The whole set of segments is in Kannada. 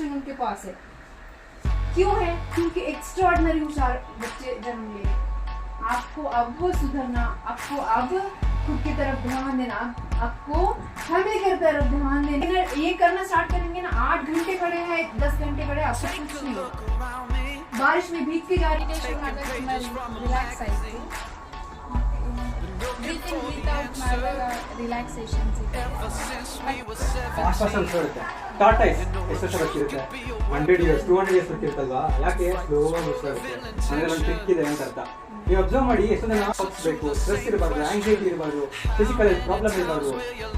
उनके पास है। क्यों है? क्योंकि एक्स्ट्राऑर्डिनरी होशियार बच्चे जन्म ले। आपको अब सुधरना, आपको अब खुद की तरफ ध्यान देना, आपको फैमिली की तरफ ध्यान देना। ये करना स्टार्ट करेंगे ना, 8 घंटे खड़े हैं, 10 घंटे खड़े, आपको कुछ नहीं होगा। बारिश में भीग के जा रही है, रिलैक्स आएगी। Breathing without relaxation. Fast fast ಅನ್ಸುತ್ತೆ. ಟಾಟಾ ಎಷ್ಟು ವರ್ಷ ಬರ್ತಿರುತ್ತೆ? 100 ಇಯರ್ಸ್ 200 ಇಯರ್ಸ್ ಬರ್ತಿರುತ್ತಲ್ವಾ? ಯಾಕೆ ಸ್ಲೋ ಅನಿಸ್ತಾ ಇರುತ್ತೆ ಅಂದರೆ ಒಂದು ಟ್ರಿಕ್ ಇದೆ ಅಂತ ಅರ್ಥ. ನೀವು ಅಬ್ಸರ್ವ್ ಮಾಡಿ, ಎಷ್ಟು ಜನ ಹೋಗ್ಬೇಕು, ಸ್ಟ್ರೆಸ್ ಇರಬಾರ್ದು, ಆಂಗ್ಸೈಟಿ ಇರಬಾರ್ದು, ಫಿಸಿಕಲ್ ಪ್ರಾಬ್ಲಮ್ ಇರಬಾರ್ದು,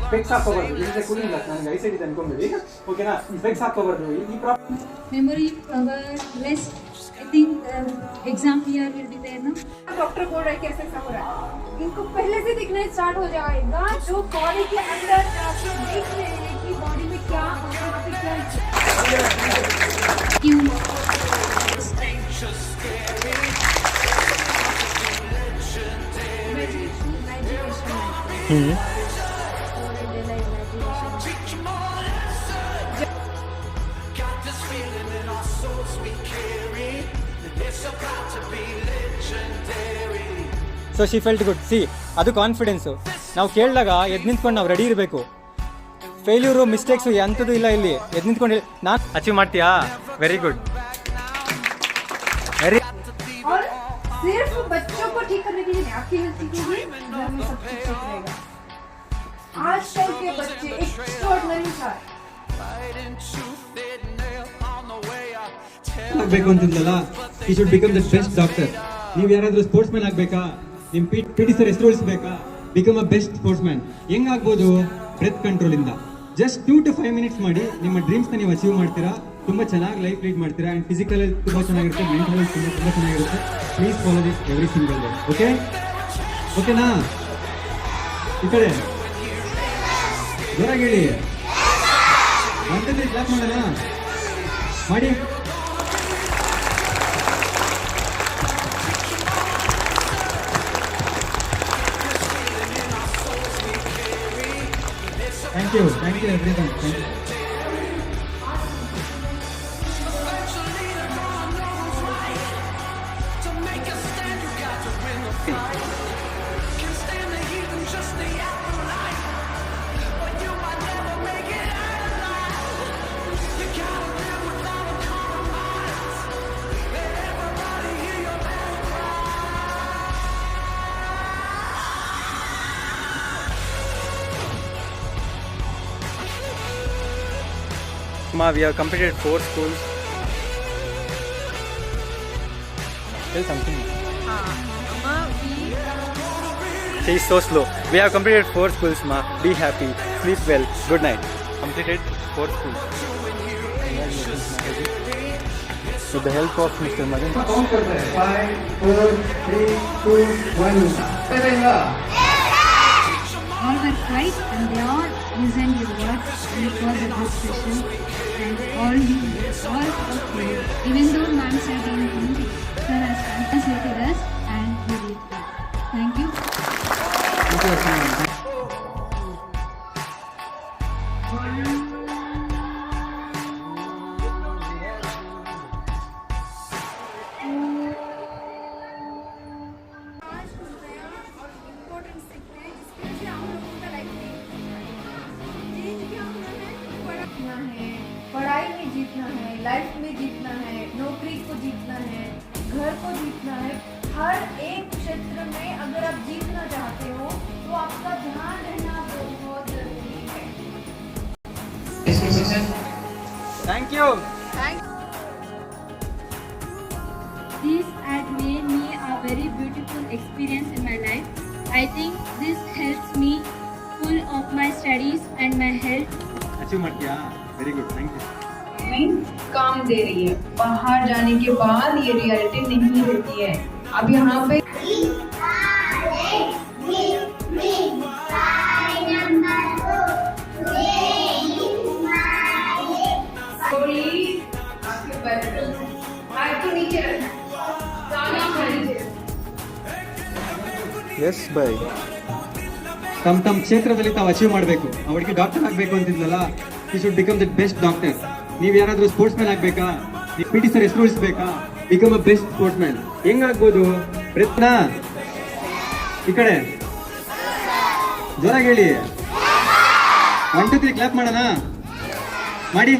ಸ್ಪೆಕ್ಸ್ ಹಾಕೋಬಾರ್ದು. ಇಲ್ಲದೆ ಕೂಲಿಂಗ್ ಗ್ಲಾಸ್ ನನಗೆ ಐಸೈಟ್ ಇದೆ ಅನ್ಕೊಂಬಿಡಿ, ಓಕೆನಾ? ಸ್ಪೆಕ್ಸ್ ಹಾಕೋಬಾರ್ದು. ಈ problem Memory power less. I think exam year will be there, no? Doctor बोल रहे कैसे ऐसा हो रहा है, इनको पहले से दिखना स्टार्ट हो जाएगा। जो बॉडी के अंदर देख रहे हैं कि बॉडी में क्या हो रहा है, क्या क्यों? So she felt good. C, ಅದು ಕಾನ್ಫಿಡೆನ್ಸು. ನಾವು ಕೇಳಿದಾಗ ಎದ್ದು ನಿಂತ್ಕೊಂಡು ನಾವು ರೆಡಿ ಇರಬೇಕು. ಫೇಲ್ಯೂರು, ಮಿಸ್ಟೇಕ್ಸು ಎಂಥದ್ದು ಇಲ್ಲ ಇಲ್ಲಿ. ಎದ್ದು ನಿಂತ್ಕೊಂಡು ನಾನು ಅಚೀವ್ ಮಾಡ್ತೀಯಾ? Very good, very. और सिर्फ बच्चों को ठीक करने के लिए आपकी हेल्थ ठीक होगी, घर में सब कुछ ठीक रहेगा। आजकल के बच्चे एक्स्ट्राऑर्डिनरी हैं। ಆಗಬೇಕು ಅಂತಿದ್ದಲ್ಲ, ಈ should become the best doctor. ನೀವು ಯಾರಾದ್ರೂ ಸ್ಪೋರ್ಟ್ಸ್ ಮ್ಯಾನ್ ಆಗಬೇಕಾ? ನಿಮ್ಮ ಪಿಟಿ ಸರ್ ಹೆಸರು ಉಳಿಸಬೇಕಾ? Become a best sportsman. ಹೆಂಗಾಗ್ಬೋದು? ಬ್ರೆತ್ ಕಂಟ್ರೋಲ್ ಇಂದ ಜಸ್ಟ್ 2 to 5 minutes ಮಾಡಿ ನಿಮ್ಮ ಡ್ರೀಮ್ಸ್ನ ನೀವು ಅಚೀವ್ ಮಾಡ್ತೀರಾ. ತುಂಬ ಚೆನ್ನಾಗಿ ಲೈಫ್ ಲೀಡ್ ಮಾಡ್ತೀರಾ. ಆ್ಯಂಡ್ ಫಿಸಿಕಲ್ ಹೆಲ್ತ್ ತುಂಬ ಚೆನ್ನಾಗಿರುತ್ತೆ, ಮೆಂಟಲ್ ಹೆಲ್ತ್ ತುಂಬ ಚೆನ್ನಾಗಿರುತ್ತೆ. Please follow this every single day. Okay, ಓಕೆನಾ? ಈ ಕಡೆ ಜೋರಾಗಿ ಹೇಳಿ. ಅಂತಂದ್ರೆ ಕ್ಲಾಸ್ ಮಾಡೋಣ, ಮಾಡಿ. Thank you everyone. Thank you. We have completed 4 schools. Tell something. She is so slow. We have completed 4 schools, ma. Be happy. Sleep well. Good night. Completed 4 schools. With the help of Mr. Madan. Count करते हैं. 5, 4, 3, 2, 1. All were quiet and they all listened your words, and it was a good session. And all okay. Even though ma'am said in Hindi, sir has translated us and we did that. Thank you. पढ़ाई में जीतना है, लाइफ में जीतना है, नौकरी को जीतना है, घर को जीतना है। हर एक क्षेत्र में अगर आप जीतना चाहते हो तो आपका ध्यान रहना बहुत जरूरी है। Thank you. This had made me a very beautiful experience in my life. I think this helps me full of my studies and my health. Achieve ಮಾಡ್ತೀಯಾ? Very good, thank you. में काम दे रही है। बाहर जाने के बाद ये रियलिटी नहीं रहती है। अब यहाँ पे नीचे रखना। Yes, bye. ತಮ್ಮ ಕ್ಷೇತ್ರದಲ್ಲಿ ತಾವು ಅಚೀವ್ ಮಾಡಬೇಕು. ಅವಳಿಗೆ ಡಾಕ್ಟರ್ ಆಗಬೇಕು ಅಂತಿದ್ಲಲ್ಲ, he should become the best doctor. ನೀವು ಯಾರಾದ್ರೂ ಸ್ಪೋರ್ಟ್ಸ್ ಮ್ಯಾನ್ ಆಗ್ಬೇಕಾ, ನೀವು ಪಿ ಟಿ ಸರ್ ಹೆಸರು ಉಳಿಸ್ಬೇಕಾ, become a best sportsman ಹೆಂಗಾಗ್ಬೋದು? ಪ್ರಯತ್ನ ಈ ಕಡೆ ಜೋರಾಗಿ ಹೇಳಿ. 1 2 3 ಕ್ಲಾಪ್ ಮಾಡೋಣ, ಮಾಡಿ.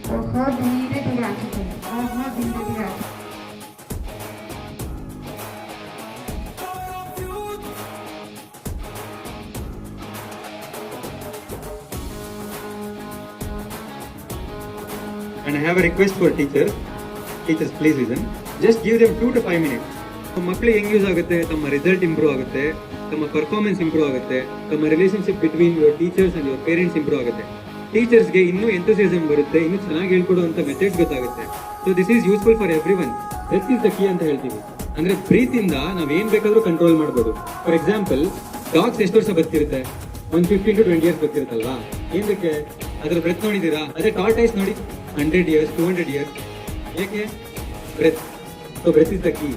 बहुत धीरे धीरे आगे चलो, बहुत धीरे धीरे आगे. And I have a request for teachers. Teachers, please listen. Just give them 2 to 5 minutes. ಮಕ್ಕಳಿಗೆ ಹೆಂಗ್ ಯೂಸ್ ಆಗುತ್ತೆ, ತಮ್ಮ ರಿಸಲ್ಟ್ ಇಂಪ್ರೂವ್ ಆಗುತ್ತೆ, ತಮ್ಮ ಪರ್ಫಾರ್ಮೆನ್ಸ್ ಇಂಪ್ರೂವ್ ಆಗುತ್ತೆ, ತಮ್ಮ relationship between your teachers and your parents improve ಆಗುತ್ತೆ. ಟೀಚರ್ಸ್ಗೆ ಇನ್ನೂ ಎಂಥೂಸಿಯಾಸಮ್ ಬರುತ್ತೆ, ಇನ್ನೂ ಚೆನ್ನಾಗಿ ಹೇಳ್ಕೊಡುವಂಥ ಮೆಥಡ್ಸ್ ಗೊತ್ತಾಗುತ್ತೆ. So this is useful for every one. Breath is the key ಅಂತ ಹೇಳ್ತೀವಿ. ಅಂದ್ರೆ ಬ್ರೀತಿಂದ ನಾವ್ ಏನ್ ಬೇಕಾದ್ರೂ ಕಂಟ್ರೋಲ್ ಮಾಡ್ಬೋದು. ಫಾರ್ ಎಕ್ಸಾಂಪಲ್, ಡಾಗ್ಸ್ ಎಷ್ಟು ವರ್ಷ ಬದುಕಿರುತ್ತೆ? ಒಂದು 15 to 20 years ಬದುಕಿರುತ್ತಲ್ವಾ? ಏನಕ್ಕೆ? ಅದ್ರ ಬ್ರೆತ್ ನೋಡಿದ್ದೀರಾ? ಅದೇ ಟಾರ್ಟೈಸ್ ನೋಡಿ, 100 years 200 years. ಏಕೆ? Breath. So breath is the key.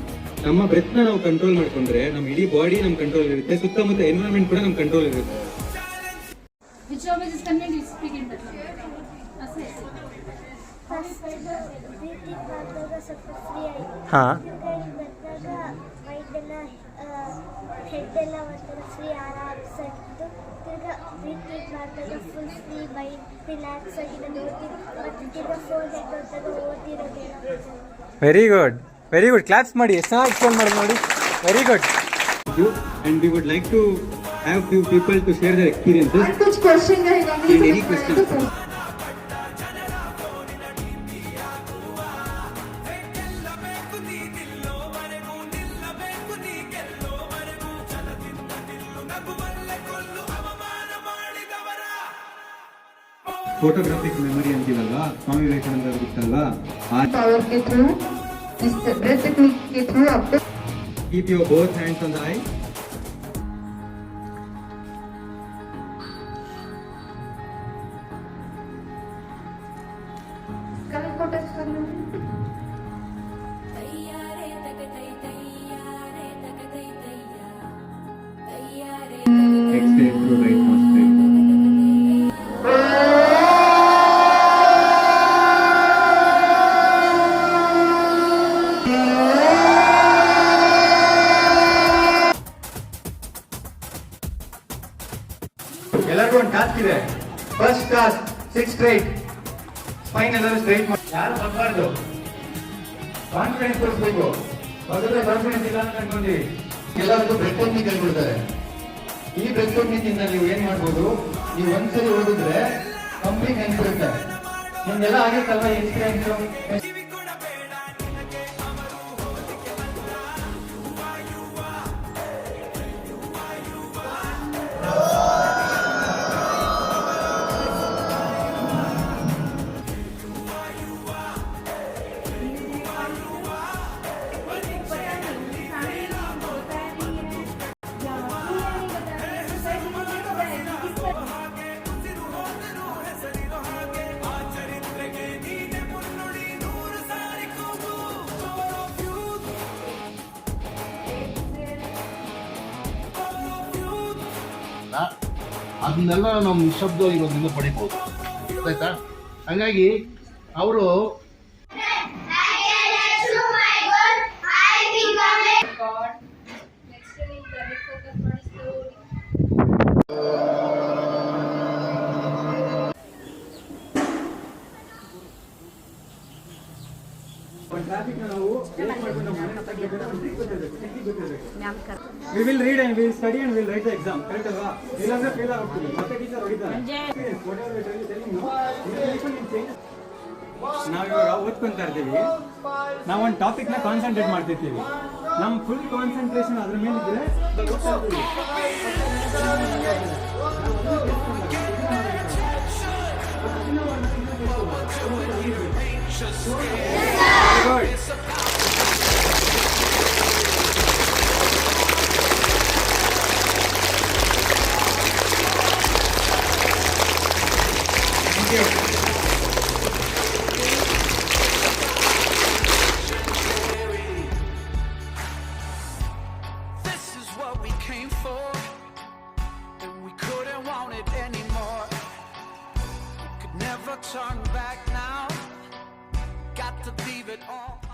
ನಮ್ಮ ಬ್ರೆತ್ನ ನಾವು ಕಂಟ್ರೋಲ್ ಮಾಡ್ಕೊಂಡ್ರೆ ನಮ್ಮ ಇಡೀ ಬಾಡಿ ನಮ್ ಕಂಟ್ರೋಲ್ ಇರುತ್ತೆ, ಸುತ್ತಮುತ್ತ ಎನ್ವಿರಾನ್ಮೆಂಟ್ ಕೂಡ ನಮ್ ಕಂಟ್ರೋಲ್ ಇರುತ್ತೆ. Which of us is convenient to speak in Tamil? ಹಾಂ ಹೆಡ್ ಎಲ್ಲ ಒಂಥರ ಫ್ರೀ ಆರಾಮ್ಸ್ ಆಗಿದ್ದು, ತಿರ್ಗಾ ಬ್ರೀತಿಂಗ್ ಮಾಡಿದಾಗ ಫುಲ್ ಫ್ರೀ ಮೈಂಡ್ ರಿಲ್ಯಾಕ್ಸ್ ಆಗಿದೆ ನೋಡ್ತೀನಿ. ಮತ್ತು ತಿರ್ಗಾ ಫೋನ್ ಹೆಡ್ ಹೊತ್ತಾಗ ಓದಿರೋದೇನೋ. Very good, very good. Claps ಮಾಡಿ, ಎಷ್ಟು ಚೆನ್ನಾಗಿ ಎಕ್ಸ್ಪ್ಲೇನ್ ಮಾಡಿ ನೋಡಿ. Very good. And we would like to have few people to share their experiences. कुछ क्वेश्चन रहेगा, And any question. Photographic memory ಅಂತೀವಲ್ವಾ, ಸ್ವಾಮಿ ವಿವೇಕಾನಂದ ಅವರು ಗೊತ್ತಲ್ವಾ? पावर के थ्रू, इस ब्रेथ टेक्निक के थ्रू आपको Keep your both hands on the eye. Colour को टच कर लो. Exhale through right nostril. ಎಲ್ಲರಿಗೂ ಒಂದು ಟಾಸ್ಕ್ ಇದೆ. ಫಸ್ಟ್ ಟಾಸ್ಕ್, ಸಿಟ್ ಸ್ಟ್ರೈಟ್. ಸ್ಪೈನ್ ಎಲ್ಲರೂ ಸ್ಟ್ರೈಟ್ ಮಾಡಿ, ಯಾರು ಬರಬಾರ್ದು. ಕಾನ್ಫಿಡೆನ್ಸ್ ತೋರಿಸ್ಬೇಕು. ಮೊದಲೇ ಕಾನ್ಫಿಡೆನ್ಸ್ ಇಲ್ಲ ಅಂತ ಅನ್ಕೊಂಡ್ವಿ. ಎಲ್ಲರಿಗೂ ಬ್ರೆತ್ ಟೆಕ್ನಿಕ್ ಹೇಳ್ಬಿಡ್ತಾರೆ. ಈ ಬ್ರೆತ್ ಟೆಕ್ನಿಕ್ ಇಂದ ನೀವು ಏನ್ ಮಾಡ್ಬೋದು, ನೀವು ಒಂದ್ಸರಿ ಓದಿದ್ರೆ ಕಂಪ್ಲೀಟ್ ನೆನ್ಪಿರುತ್ತೆ. ನಿಮ್ಗೆಲ್ಲ ಆಗಿತ್ತಲ್ವಾ ಎಕ್ಸ್ಪೀರಿಯನ್ಸ್? ಅದನ್ನೆಲ್ಲ ನಾವು ನಿಶಬ್ದ ಇರೋದ್ರಿಂದ ಪಡಿಬೋದು, ಆಯ್ತಾ? ಹಾಗಾಗಿ ಅವರು We will read and we will study and we will write the exam. Correct alva? ಇಲ್ಲಾಂದ್ರೆ ಫೇಲ್ ಆಗ್ತೀವಿ. ಮತ್ತೆ ಟೀಚರ್ ಹೊಡಿತಾರೆ. Whatever we are telling you, ನಾವು ಇವಾಗ ಓದ್ಕೊಂತಾ ಇರ್ತೀವಿ. ನಾವು ಒಂದು ಟಾಪಿಕ್ ನ ಕಾನ್ಸಂಟ್ರೇಟ್ ಮಾಡ್ತಿರ್ತೀವಿ. ನಮ್ಮ ಫುಲ್ ಕಾನ್ಸಂಟ್ರೇಷನ್ ಅದ್ರ ಮೇಲೆ ಇದ್ರೆ Never turn back now. Got to leave it all.